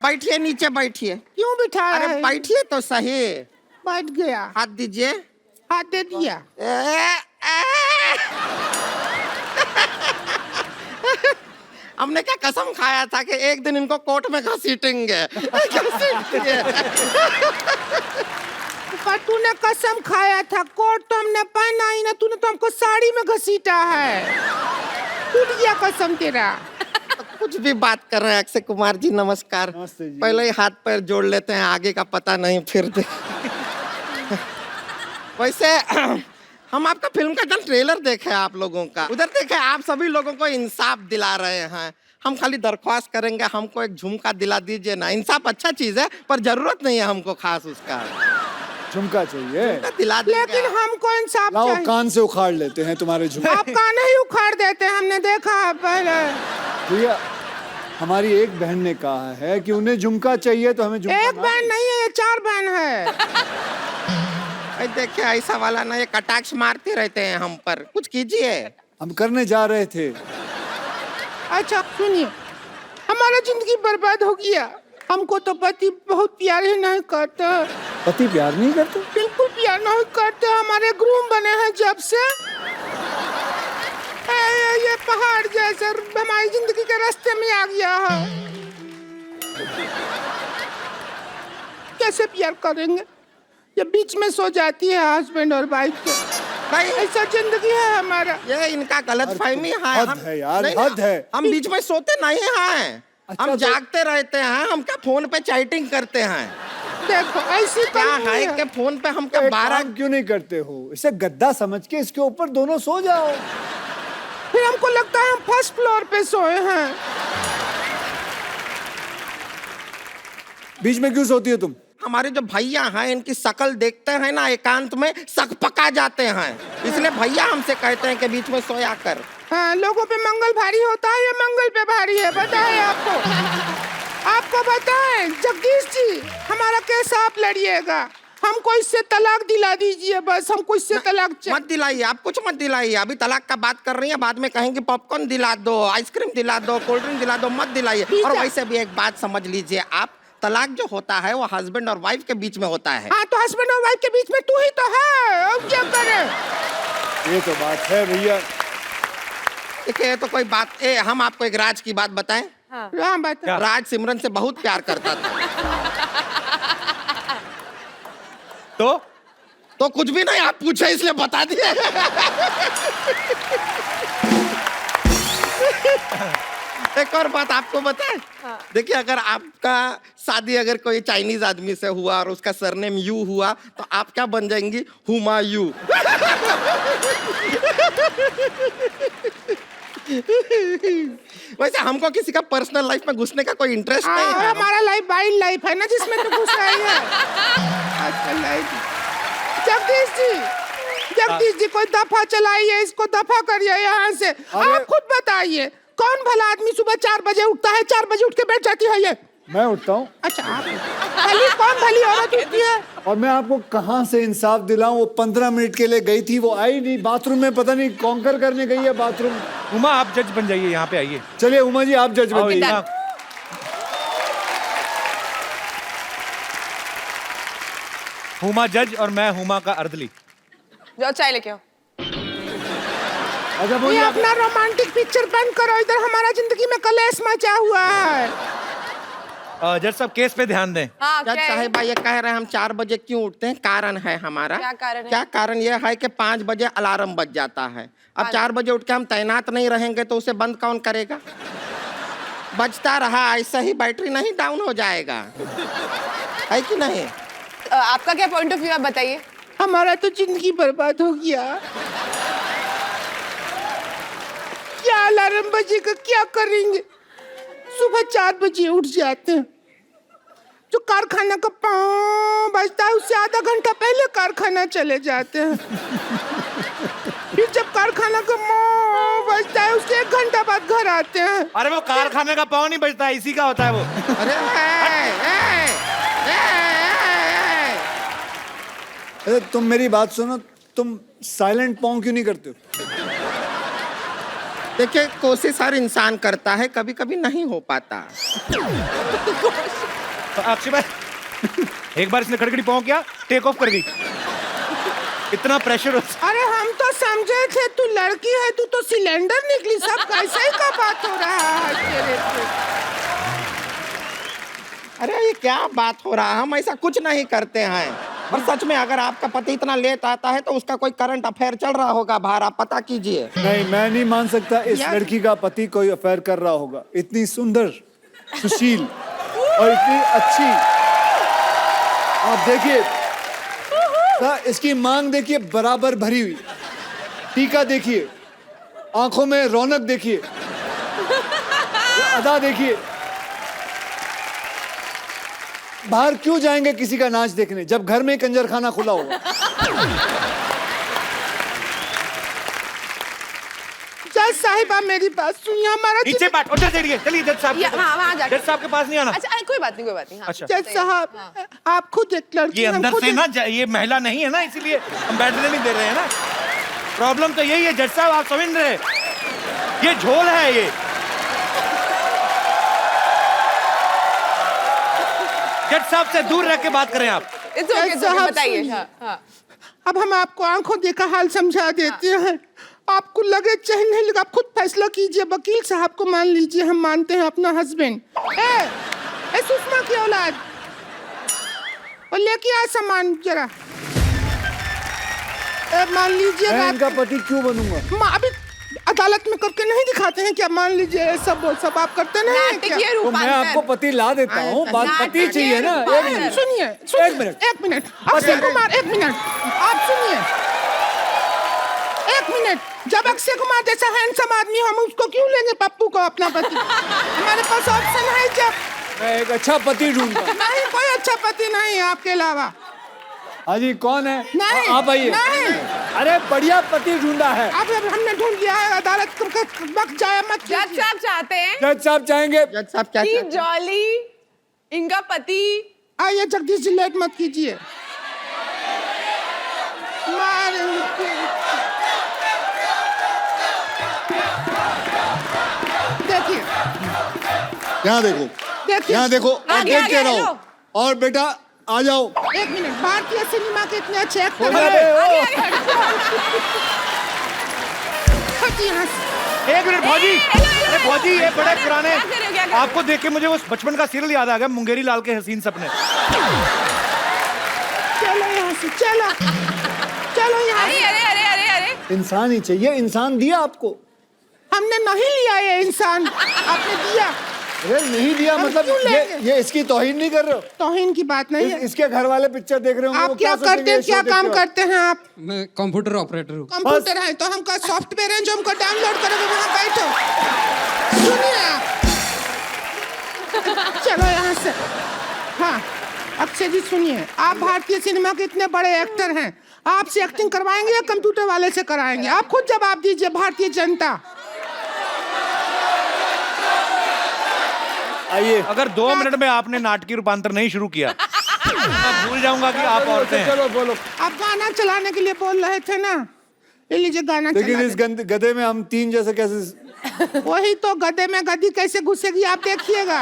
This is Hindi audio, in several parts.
बैठिए, नीचे बैठिए। क्यों बिठाया अरे है? बैठिए तो सही। बैठ गया। हाथ दीजिए। हाथ दे दिया। हमने क्या कसम खाया था कि एक दिन इनको कोर्ट में घसीटेंगे। घसीटेंगे। पर तूने कसम खाया था, कोट तो हमने पहना ही ना, तूने तो हमको साड़ी में घसीटा है। टूट गया कसम तेरा। कुछ भी बात कर रहे हैं अक्षय कुमार जी, नमस्कार। नमस्ते जी। पहले ही हाथ पैर जोड़ लेते हैं, आगे का पता नहीं फिर वैसे हम आपका फिल्म का कल ट्रेलर देखे आप लोगों का, उधर देखे आप सभी लोगों को इंसाफ दिला रहे हैं। हम खाली दरख्वास्त करेंगे, हमको एक झुमका दिला दीजिए ना। इंसाफ अच्छा चीज है पर जरूरत नहीं है हमको खास उसका। झुमका चाहिए, झुमका दिला देंगे। लेकिन हमको इंसाफ लाओ चाहिए। कान से उखाड़ लेते हैं तुम्हारे झुमके। आप कान ही उखाड़ देते हैं, हमने देखा है पहले। भैया हमारी एक बहन ने कहा है कि उन्हें झुमका चाहिए तो हमें झुमका एक बहन नहीं है, ये 4 बहन है। देखिए ऐसा वाला ना, ये कटाक्ष मारते रहते हैं हम पर, कुछ कीजिए। हम करने जा रहे थे। अच्छा सुनिए, हमारा जिंदगी बर्बाद हो गया। हमको तो पति बहुत प्यार ही नहीं करता। पति प्यार नहीं करते? बिल्कुल प्यार नहीं करते। हमारे ग्रूम बने हैं जब से ये पहाड़ जैसे हमारी जिंदगी के रास्ते में आ गया है। कैसे प्यार करेंगे? ये बीच में सो जाती है हस्बैंड और वाइफ के। भाई ऐसा जिंदगी है हमारा। ये इनका गलत फहमी है। हद है यार, नहीं, हद है। हम बीच में सोते नहीं हैं। अच्छा, हम तो- जागते रहते हैं। हम क्या फोन पे चैटिंग करते हैं? देखो ऐसी क्या कहानी है कि फोन पे हम क्या एक 12 काम क्यों नहीं करते हो? इसे गद्दा समझ के इसके ऊपर दोनों सो जाओ। फिर हमको लगता है हम फर्स्ट फ्लोर पे सोए हैं। बीच में क्यों सोती हो तुम? हमारे जो भैया हैं इनकी शक्ल देखते हैं ना, एकांत में सक पका जाते हैं, इसलिए भैया हमसे कहते हैं कि बीच में सोया कर। हाँ, लोगों पे मंगल भारी होता है, ये मंगल पे भारी है। बताए आपको? आपको बताएं जगदीश जी, हमारा केस आप लड़िएगा। हमको इससे तलाक दिला दीजिए बस। हमको इससे तलाक मत दिलाइए, आप कुछ मत दिलाइए। अभी तलाक का बात कर रही हैं, बाद में कहेंगे पॉपकॉर्न दिला दो, आइसक्रीम दिला दो, कोल्ड ड्रिंक दिला दो। मत दिलाइए। और वैसे भी एक बात समझ लीजिए आप, तलाक जो होता है वो हस्बैंड और वाइफ के बीच में होता है। हाँ, तो हस्बैंड और वाइफ के बीच में तू ही तो है। अब क्या करें? ये तो बात है भैया। देखिए तो कोई बात हम आपको एक राज की बात बताएं। हाँ बता। राज सिमरन से बहुत प्यार करता था। तो कुछ भी नहीं, आप पूछे इसलिए बता दिए। एक और बात आपको बताएं। देखिए अगर आपका शादी अगर कोई चाइनीज आदमी से हुआ और उसका सरनेम यू हुआ तो आप क्या बन जाएंगी? हुमायूं। वैसे हमको किसी का पर्सनल लाइफ में घुसने का कोई इंटरेस्ट नहीं है। हमारा लाइफ वाइल्ड लाइफ है ना, जिसमें तो घुसा ही है। आजकल लाइफ। जगदीश जी कोई दफा चलाइए, इसको दफा करिए यहाँ से। आप खुद बताइए, कौन भला आदमी सुबह 4 बजे उठता है? 4 बजे उठ के बैठ जाती है ये। मैं उठता हूँ। अच्छा आप कौन भली औरत उठती है? और मैं आपको कहाँ से इंसाफ दिलाऊं? वो 15 मिनट के लिए गई थी, वो आई नहीं। बाथरूम में पता नहीं कॉन्कर करने गई है बाथरूम। उमा आप जज बन जाइए, यहाँ पे आइए। चलिए उमा जी आप जज बन जाइए। हुमा जज और मैं हुमा का अर्दली। जाओ चाय लेके आओ। अच्छा ये बोलिए। अपना रोमांटिक पिक्चर बंद करो, इधर हमारा जिंदगी में कलेश मचा हुआ है। जज साहब केस पे ध्यान दें। हाँ जज क्या है? साहिबा ये कह रहे हैं हम 4 बजे क्यों उठते हैं? कारण है हमारा। क्या कारण है? क्या कारण ये है कि 5 बजे अलार्म बज जाता है। अब 4 बजे उठ के हम तैनात नहीं रहेंगे तो उसे बंद कौन करेगा? बजता रहा ऐसा ही बैटरी नहीं डाउन हो जाएगा, है कि नहीं? आपका क्या पॉइंट ऑफ व्यू आप बताइए। हमारा तो जिंदगी बर्बाद हो गया। क्या अलार्म बजेगा, क्या करेंगे? सुबह 4 बजे उठ जाते हैं। जो कारखाना का पाँव बजता है उससे आधा घंटा पहले कारखाना चले जाते हैं। फिर जब कारखाना का पाँव बजता है उसके 1 घंटा बाद घर आते हैं। अरे वो कारखाने का पाँव नहीं बजता है, इसी का होता है वो। अरे अरे तुम मेरी बात सुनो, तुम साइलेंट पॉन्ग क्यों नहीं करते हो? देखिए कोशिश हर इंसान करता है, कभी कभी नहीं हो पाता। तो अक्षय भाई एक बार इसने खड़खड़ी पाँव किया, टेक ऑफ कर गई। इतना प्रेशर अरे हम तो समझे थे तू लड़की है, तू तो सिलेंडर निकली। सब कैसे ही का बात हो रहा है तेरे से। अरे ये क्या बात हो रहा है, हम ऐसा कुछ नहीं करते हैं। और सच में अगर आपका पति इतना लेट आता है तो उसका कोई करंट अफेयर चल रहा होगा बाहर, आप पता कीजिए। नहीं, मैं नहीं मान सकता इस यार- लड़की का पति कोई अफेयर कर रहा होगा। इतनी सुंदर, सुशील और इतनी अच्छी। आप देखिए इसकी मांग देखिए, बराबर भरी हुई। टीका देखिए, आंखों में रौनक देखिए, अदा देखिए। बाहर क्यों जाएंगे किसी का नाच देखने जब घर में कंजर खाना खुला होगा। जज साहिबा मेरी बात सुनिए, हमारा नीचे बैठ, उधर देखिए। चलिए जज साहब, हाँ वहाँ जाके। जज साहब के पास नहीं आना। अच्छा कोई बात नहीं, कोई बात नहीं। हाँ। अच्छा, जज साहब आप खुद एक लड़की ये हम अंदर खुद से एक- ना ये महिला नहीं है ना, इसीलिए हम बैठने नहीं दे रहे हैं ना। प्रॉब्लम तो यही है जज साहब, आप समझ रहे हैं? ये झोल है ये। जज साहब से दूर रह के बात करें आप। It's okay, it's okay, साहब बताइए। सुनिए। हाँ, हाँ। अब हम आपको आंखों देखा हाल समझा देते हैं। आपको लगे चाहे नहीं लगा, आप खुद फैसला कीजिए। वकील साहब को मान लीजिए, हम मानते हैं अपना हस्बैंड। ए सुषमा की औलाद, और लेके आ सामान जरा। मान लीजिए मैं इनका पति क्यों बनूंगा? अभी अदालत में करके नहीं दिखाते हैं क्या? मान लीजिए सब आप करते नहीं हैं क्या? नाटकीय तो मैं आपको रूपांतर। पति ला देता हूँ। बात पति चाहिए ना। एक मिनट, सुनिए एक मिनट। एक मिनट अक्षय कुमार, एक मिनट आप सुनिए। एक मिनट, जब अक्षय कुमार जैसा हैंडसम आदमी हम उसको क्यों लेंगे पप्पू को अपना पति? हमारे पास ऑप्शन है। जब मैं एक अच्छा पति ढूंढूंगा। नहीं, कोई अच्छा पति नहीं है आपके अलावा। हाजी कौन है? नहीं, आप आइए। नहीं। अरे बढ़िया पति ढूंढा है। अब हमने ढूंढ लिया है, अदालत का वक्त जाया मत जज कीजिए। साहब चाहते हैं जज साहब चाहेंगे। जज साहब क्या कि चाहते हैं? जॉली इनका पति। आइए जगदीश जी, लेट मत कीजिए। देखिए यहाँ देखो, देखिए यहाँ देखो और आगे, देखते आगे, रहो। हेलो। और बेटा आ जाओ। एक मिनट, भारतीय सिनेमा के इतने अच्छे एक्टर अरे, हैं। ओ, हट यहाँ से। एक मिनट भौजी। अरे भौजी, ये बड़े पुराने, क्या कर रहे हो, क्या कर रहे हो? आपको देख के मुझे वो बचपन का सीरियल याद आ गया, मुंगेरी लाल के हसीन सपने। चलो यहाँ से, चलो चलो यहाँ अरे से। अरे अरे अरे अरे इंसान ही चाहिए। इंसान दिया आपको? हमने नहीं लिया ये इंसान, आपने दिया। अरे नहीं दिया हम मतलब क्यों लेंगे? ये इसकी तौहीन नहीं कर रहे हो? तौहीन की बात नहीं है। इसके घर वाले पिक्चर देख रहे होंगे। आप वो क्या सोचेंगे करते हैं, ये क्या शो देखते काम वक्त? करते हैं आप? मैं कंप्यूटर ऑपरेटर हूँ। कंप्यूटर है तो हमका सॉफ्टवेयर है जो हमको डाउनलोड करोगे, वहाँ बैठो। सुनिए आप, चलो यहाँ से। हाँ अक्षय जी सुनिए, आप भारतीय सिनेमा के इतने बड़े एक्टर हैं, आपसे एक्टिंग करवाएंगे या कंप्यूटर वाले से कराएंगे? आप खुद जवाब दीजिए। भारतीय जनता, आइए। अगर 2 मिनट में आपने नाटकीय रूपांतर नहीं शुरू किया मैं भूल जाऊंगा कि आप औरतें हैं। चलो बोलो। आप गाना चलाने के लिए बोल रहे थे ना, ले लीजिए गाना लेकिन चला इस गधे में हम तीन जैसे कैसे? दे। वही तो, गधे में गधी कैसे घुसेगी आप देखिएगा।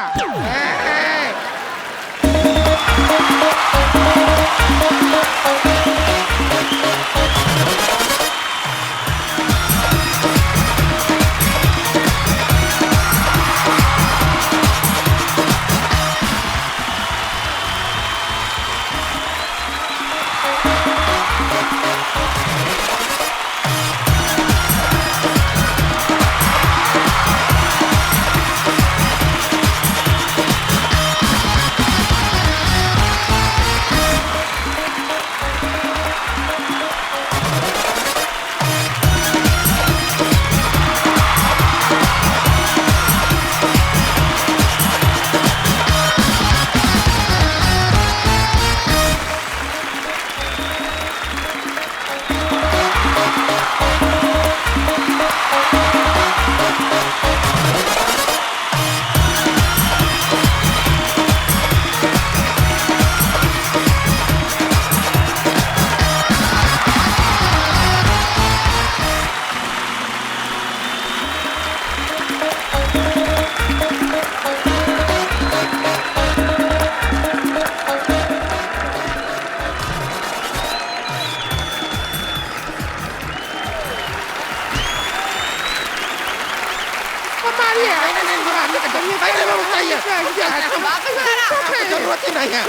होती नहीं है।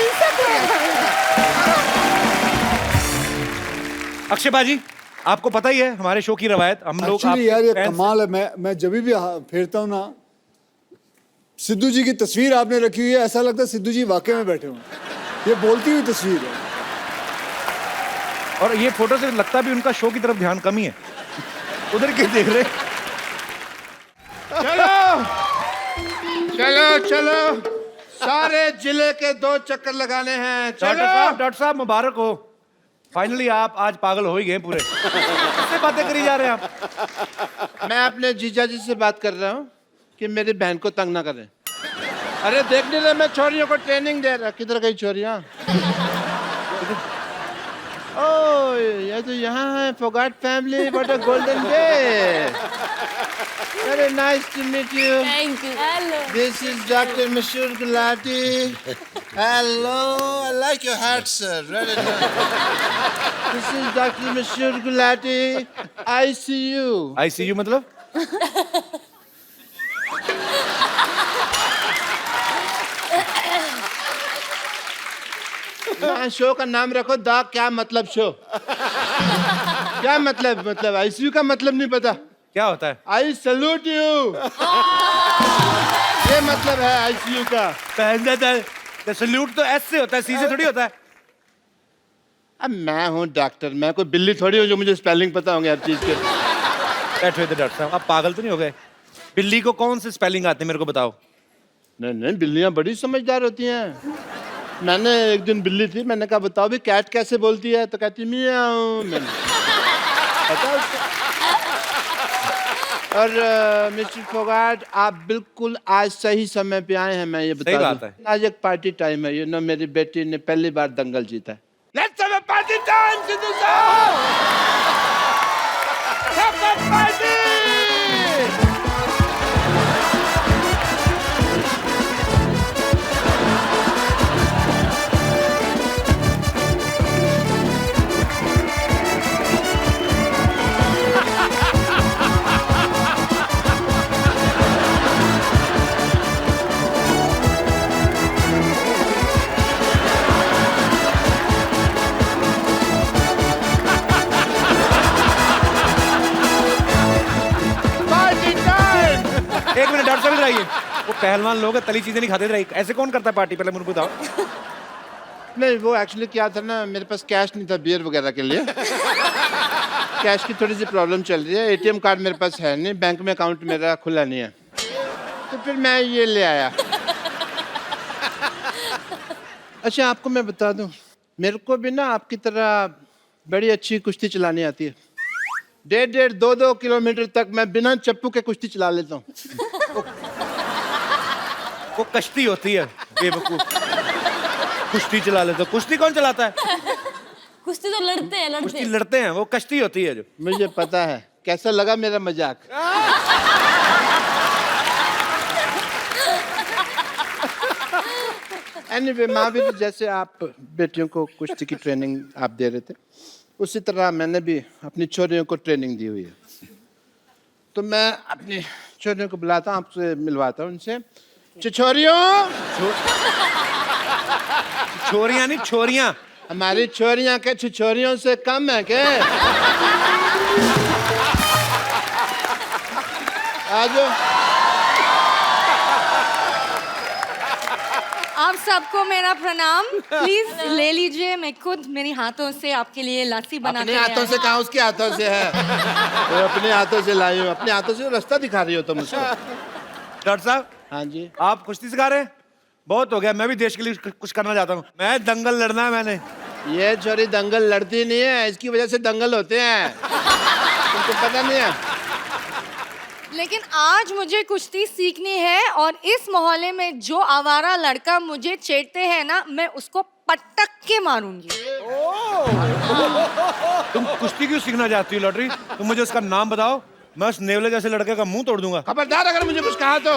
अक्षय बाजी, आपको पता ही है हमारे शो की रवायत, हम लोग एक्चुअली यार ये fans- कमाल है। मैं जब भी फेरता हूँ ना, सिद्धू जी की तस्वीर आपने रखी हुई है, ऐसा लगता है सिद्धू जी वाकई में बैठे हुए। ये बोलती हुई तस्वीर है। और ये फोटो से लगता भी उनका शो की तरफ ध्यान कम ही है, उधर के देख रहे। चलो चलो चलो, सारे जिले के 2 चक्कर लगाने हैं। चलो डॉक्टर साहब मुबारक हो, फाइनली आप आज पागल हो ही गए पूरे। किससे बातें करी जा रहे हैं आप? मैं अपने जीजा जी से बात कर रहा हूँ कि मेरी बहन को तंग ना करें। अरे देख नहीं रहे, मैं छोरियों को ट्रेनिंग दे रहा। किधर गई छोरियाँ? ओह, ये तो यहाँ है। Phogat family, what a golden day. Very nice to meet you. Thank you. Hello. This is Dr. Mashur Gulati. Hello, I like your hat, sir. Very nice. This is Dr. Mashur Gulati. ICU. ICU मतलब? शो का नाम रखो द क्या मतलब शो। क्या मतलब आईसीयू का मतलब नहीं पता। क्या होता है? आई सल्यूट यू, ये मतलब है आईसीयू का। तो सल्यूट तो एस से होता है, सी से थोड़ी होता है। अब मैं हूँ डॉक्टर, मैं कोई बिल्ली थोड़ी हूँ जो मुझे स्पेलिंग पता होंगे हर चीज के। बैठो इधर डॉक्टर साहब, आप पागल तो नहीं हो गए? बिल्ली को कौन से स्पेलिंग आते हैं मेरे को बताओ। नहीं, बिल्लियाँ बड़ी समझदार होती हैं। मैंने एक दिन बिल्ली थी, मैंने कहा बताओ भी कैट कैसे बोलती है, तो कहती मियाऊ। मैंने पता उसको। और मिस्टर फोगाट, आप बिल्कुल आज सही समय पे आए हैं। मैं ये बता बात दूं, है। आज एक पार्टी टाइम है। मेरी बेटी ने पहली बार दंगल जीता है। Let's have a party time Sidhu साहब। सब पार्टी। एक मिनट डॉक्टर साहब इधर आइए। वो पहलवान लोग हैं, तली चीजें नहीं खाते। इधर ऐसे कौन करता है पार्टी? पहले मुझे बताओ। नहीं, वो एक्चुअली क्या था ना, मेरे पास कैश नहीं था बियर वगैरह के लिए। कैश की थोड़ी सी प्रॉब्लम चल रही है। एटीएम कार्ड मेरे पास है नहीं, बैंक में अकाउंट मेरा खुला नहीं है, तो फिर मैं ये ले आया। अच्छा, आपको मैं बता दूं, मेरे को भी ना आपकी तरह बड़ी अच्छी कुश्ती चलानी आती है। 1.5, 2 किलोमीटर तक मैं बिना चप्पू के कुश्ती चला लेता हूँ। वो कश्ती होती है बेवकूफ, कुश्ती चला लेते। कुश्ती कौन चलाता है? कुश्ती तो लड़ते हैं, कुश्ती लड़ते हैं, वो कश्ती होती है जो। मुझे पता है। कैसा लगा मेरा मजाक? एनीवे, महावीर, जैसे आप बेटियों को कुश्ती की ट्रेनिंग आप दे रहे थे, उसी तरह मैंने भी अपनी छोरियों को ट्रेनिंग दी हुई है। तो मैं अपनी छोरियों को बुलाता हूँ, आपसे मिलवाता हूँ उनसे। छोरियों, छोरियां नहीं, छोरियां। हमारी छोरियां के छोरियों से कम है क्या? आ जाओ। आप सबको मेरा प्रणाम। प्लीज ले लीजिए, मैं खुद मेरे हाथों से आपके लिए लस्सी बना अपने हाथों से कहा, उसके हाथों से है। तो अपने हाथों से लाई हूँ, अपने हाथों से रास्ता दिखा रही हो तुम मुझको। डॉक्टर साहब, हाँ जी। आप कुश्ती सिखा रहे हैं? बहुत हो गया, मैं भी देश के लिए कुछ करना चाहता हूँ। मैं दंगल लड़ना है मैंने। ये छोरी दंगल लड़ती नहीं है, इसकी वजह से दंगल होते हैं। तुमको पता नहीं है? लेकिन आज मुझे कुश्ती सीखनी है, और इस मोहल्ले में जो आवारा लड़का मुझे छेड़ते हैं ना, मैं उसको पटक के मारूंगी। तुम कुश्ती क्यों सीखना चाहती हो लॉटरी? तुम मुझे उसका नाम बताओ, मैं उस नेवले जैसे लड़के का मुंह तोड़ दूंगा। खबरदार अगर मुझे कुछ कहा तो।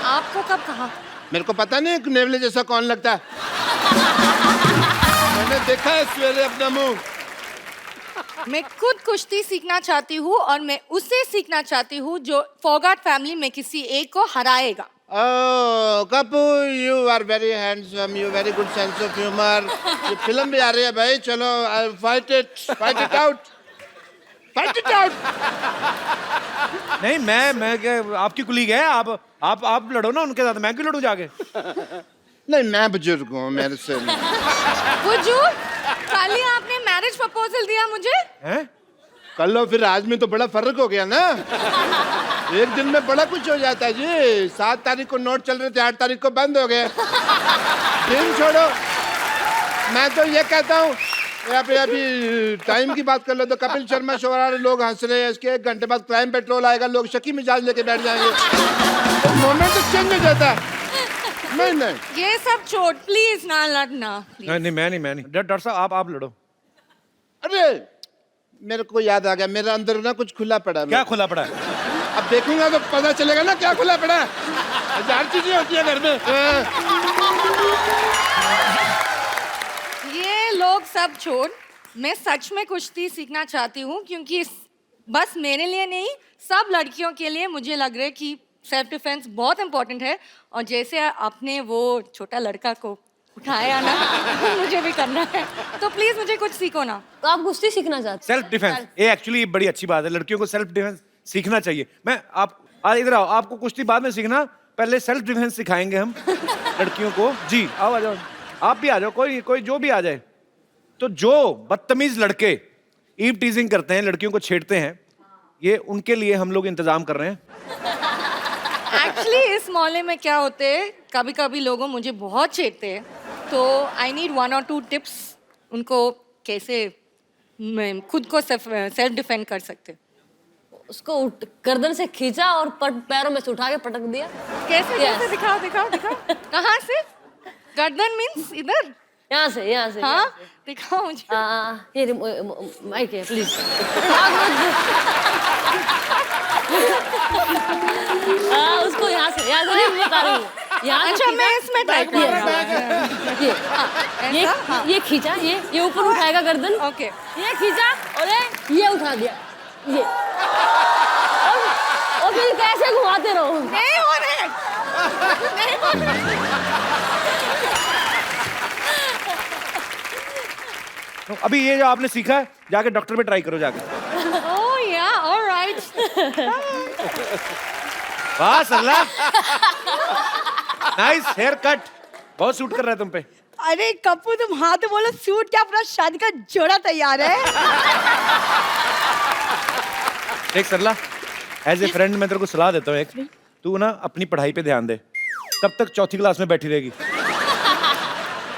आपको कब कहा? मेरे को पता नहीं नेवले जैसा कौन लगता है। मैंने देखा है सवेरे अपना मुंह। मैं खुद कुश्ती सीखना चाहती हूँ, और मैं उसे सीखना चाहती हूँ जो फोगाट फैमिली में किसी एक को हराएगा। Oh, Kapu, you are very handsome. You very good sense of humor. ये फिल्म भी आ रही है भाई. चलो, fight it out. Fight it out. नहीं मैं क्या आपकी कुलीग है, आप लड़ो ना उनके साथ, मैं क्यों लड़ूं जाके? नहीं, मैं बुजुर्ग हूँ, मेरे से नहीं. हुजूर, कल ही आपने मैरिज प्रपोजल दिया मुझे. हैं? कल और फिर आज में तो बड़ा फर्क हो गया ना. एक दिन में बड़ा कुछ हो जाता है जी. 7 तारीख को नोट चल रहे थे, 8 तारीख को बंद हो गए. फिल्म छोड़ो, मैं तो ये कहता हूँ यहाँ पे अभी टाइम की बात कर लो तो कपिल शर्मा शो आ रहे, लोग हंस रहे हैं. इसके 1 घंटे बाद क्राइम पेट्रोल आएगा, लोग शकी मिजाज लेके बैठ जाएंगे. तो मोमेंट चेंज हो जाता है. नहीं ये सब छोड़, प्लीज ना लड़ना. नहीं मैं नहीं. डॉक्टर साहब आप लड़ो. अरे मेरे को याद आ गया, मेरे अंदर ना कुछ खुला पड़ा है. क्या खुला पड़ा है? अब देखूंगा तो पता चलेगा ना क्या खुला पड़ा है. 1000 चीजें होती है घर में. ये लोग सब छोड़, मैं सच में कुश्ती सीखना चाहती हूँ, क्योंकि बस मेरे लिए नहीं, सब लड़कियों के लिए मुझे लग रहा है कि सेल्फ डिफेंस बहुत इंपॉर्टेंट है. और जैसे आपने वो छोटा लड़का को उठाया ना, मुझे भी करना है. तो प्लीज मुझे कुछ सीखो ना. तो आप कुश्ती सीखना चाहते हैं? सेल्फ डिफेंस, ये एक्चुअली बड़ी अच्छी बात है. लड़कियों को सेल्फ डिफेंस सीखना चाहिए. मैं आप इधर आओ, आपको कुश्ती बाद में सीखना, पहले सेल्फ डिफेंस सिखाएंगे हम लड़कियों को. जी आओ, आ जाओ, आप भी आ जाओ, कोई जो भी आ जाए. तो जो बदतमीज लड़के ईव टीजिंग करते हैं, लड़कियों को छेड़ते हैं, ये उनके लिए हम लोग इंतजाम कर रहे हैं. एक्चुअली इस मोहल्ले में क्या होते है, कभी कभी लोगों मुझे बहुत छेड़ते हैं, तो आई नीड 1 or 2 टिप्स उनको कैसे मैं खुद को सेल्फ डिफेंड कर सकते. उसको गर्दन से खींचा और पैरों में से उठा के पटक दिया. कैसे कैसे दिखाओ. कहाँ से? गर्दन मीन्स इधर? यहाँ से. हाँ दिखाओ मुझे. ये माइक है, प्लीज. उसको यहाँ से नहीं बता रही हूँ. यहाँ अच्छा मैं इसमें ट्राई करूँगा. ये खींचा, ये ऊपर उठाएगा गर्दन. ओके. ये खींचा और ये उठा दिया. ये और फिर कैसे घुमाते रहो. नहीं हो रहे. तो अभी ये जो आपने सीखा है, जाके डॉक्टर पे ट्राई करो जाके. ओह या, ऑलराइट. वाह सरला, नाइस हेयर कट, बहुत सूट कर रहा है तुम पे. अरे कप्पू, तुम हाँ तो बोलो, सूट क्या, अपना शादी का जोड़ा तैयार है. देख सरला, एज ए फ्रेंड मैं तेरे को सलाह देता हूँ एक, तू ना अपनी पढ़ाई पे ध्यान दे. कब तक 4थी क्लास में बैठी रहेगी?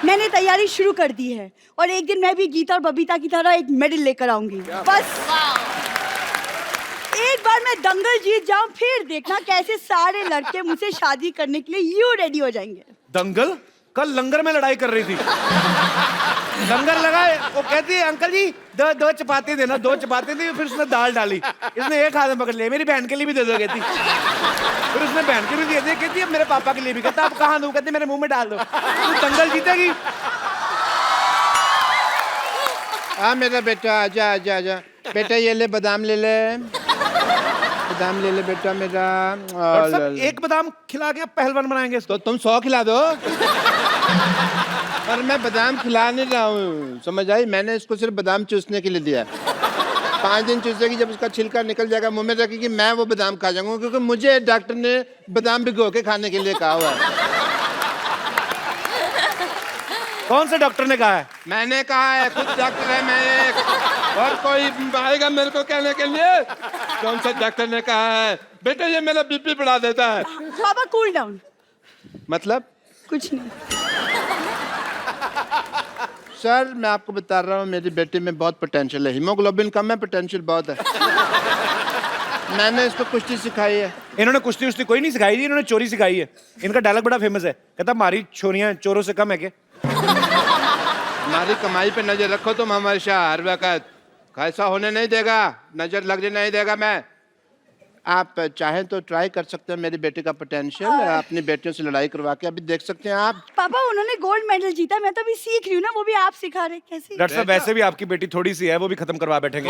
मैंने तैयारी शुरू कर दी है, और एक दिन मैं भी गीता और बबीता की तरह एक मेडल लेकर आऊंगी. बस एक बार मैं दंगल जीत जाऊं, फिर देखना कैसे सारे लड़के मुझसे शादी करने के लिए यूं रेडी हो जाएंगे. दंगल? कल लंगर में लड़ाई कर रही थी. लंगर लगाए, वो कहती है अंकल जी 2 चपाती देना. 2 चपाती दी, फिर उसने दाल डाली, इसने एक हाथ में पकड़ लिया, मेरी बहन के लिए भी दे दो कहती. फिर उसने बहन के भी दे दिया, कहती है मेरे पापा के लिए भी. कहता अब कहाँ दूं? कहती मेरे मुंह में डाल दो. तू दंगल जीतेगी. हाँ मेरा बेटा, आजा. बेटा ये ले, बादाम ले ले. बादाम ले ले बेटा मेरा. सब एक बादाम खिला के पहलवान बनाएंगे इसको. तो तुम 100 खिला दो. पर मैं बादाम खिला नहीं रहा हूँ, समझ आई? मैंने इसको सिर्फ बादाम चूसने के लिए दिया. 5 दिन चूसेगी, जब उसका छिलका निकल जाएगा मुंह में रखेगी, मैं वो बादाम खा जाऊंगा, क्योंकि मुझे डॉक्टर ने बादाम भिगो के खाने के लिए कहा हुआ है. कौन से डॉक्टर ने कहा है? मैंने कहा है, खुद डॉक्टर है मैं एक. और कोई आएगा मेरे को कहने के लिए? कौन सा डॉक्टर ने कहा है? बेटा ये मेरा बीपी बढ़ा देता है. पापा कूल डाउन. मतलब? कुछ नहीं. सर मैं आपको बता रहा हूँ, मेरी बेटी में बहुत पोटेंशियल है. हीमोग्लोबिन कम है, पोटेंशियल बहुत है. मैंने इसको कुश्ती सिखाई है. इन्होंने कुश्ती कोई नहीं सिखाई थी, इन्होंने चोरी सिखाई है. इनका डायलॉग बड़ा फेमस है, कहता हमारी छोरियां चोरों से कम है क्या? हमारी कमाई पे नजर रखो तुम हमेशा, हर वक्त. ऐसा होने नहीं देगा, नजर लगने नहीं देगा मैं. आप चाहें तो ट्राई कर सकते हैं मेरी बेटी का पोटेंशियल. अपनी बेटियों से लड़ाई करवा के अभी देख सकते हैं आप. पापा उन्होंने गोल्ड मेडल जीता, मैं तो अभी सीख रही हूँ ना, वो भी आप सिखा रहे. कैसे? डॉक्टर साहब वैसे भी आपकी बेटी थोड़ी सी है, वो भी खत्म करवा बैठेंगे.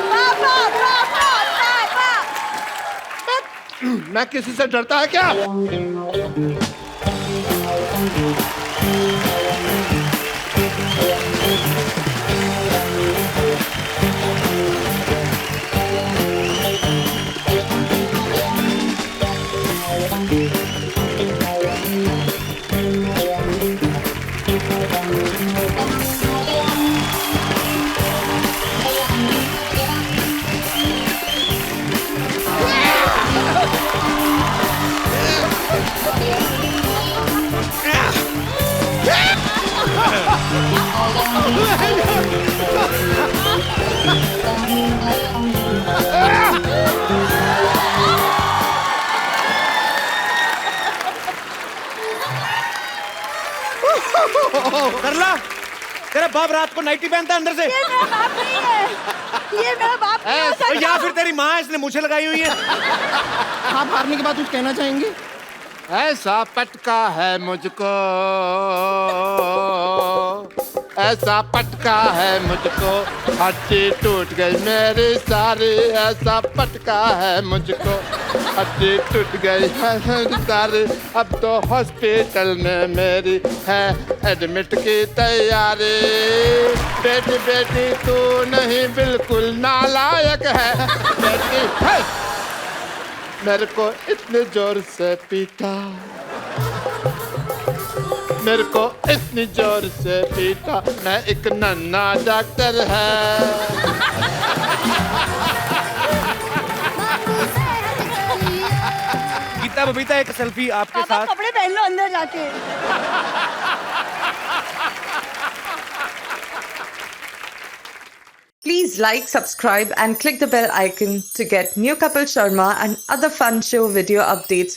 मैं किसी से डरता है क्या? सरला, तेरा बाप रात को नाइटी पहनता है अंदर से? ये मेरा बाप नहीं है, ये मेरा बाप नहीं हो सकता। या फिर तेरी माँ इसने मुझे लगाई हुई है? आप हारने के बाद कुछ कहना चाहेंगे? ऐसा पटका है मुझको, ऐसा पटका है मुझको, हड्डी टूट गई मेरी सारी। ऐसा पटका है मुझको, हड्डी टूट गई है मेरी सारी। अब तो हॉस्पिटल में मेरी है एडमिट की तैयारी। बेटी बेटी तू नहीं बिल्कुल नालायक है बेटी है। मेरे को इतने जोर से पीटा, मेरे को इतनी जोर से पीटा, मैं एक नन्हा डॉक्टर है। गीता बबीता एक सेल्फी आपके पापा साथ। कपड़े पहन लो अंदर जाके। Please like, subscribe and click the bell icon to get new Kapil Sharma and other fun show video updates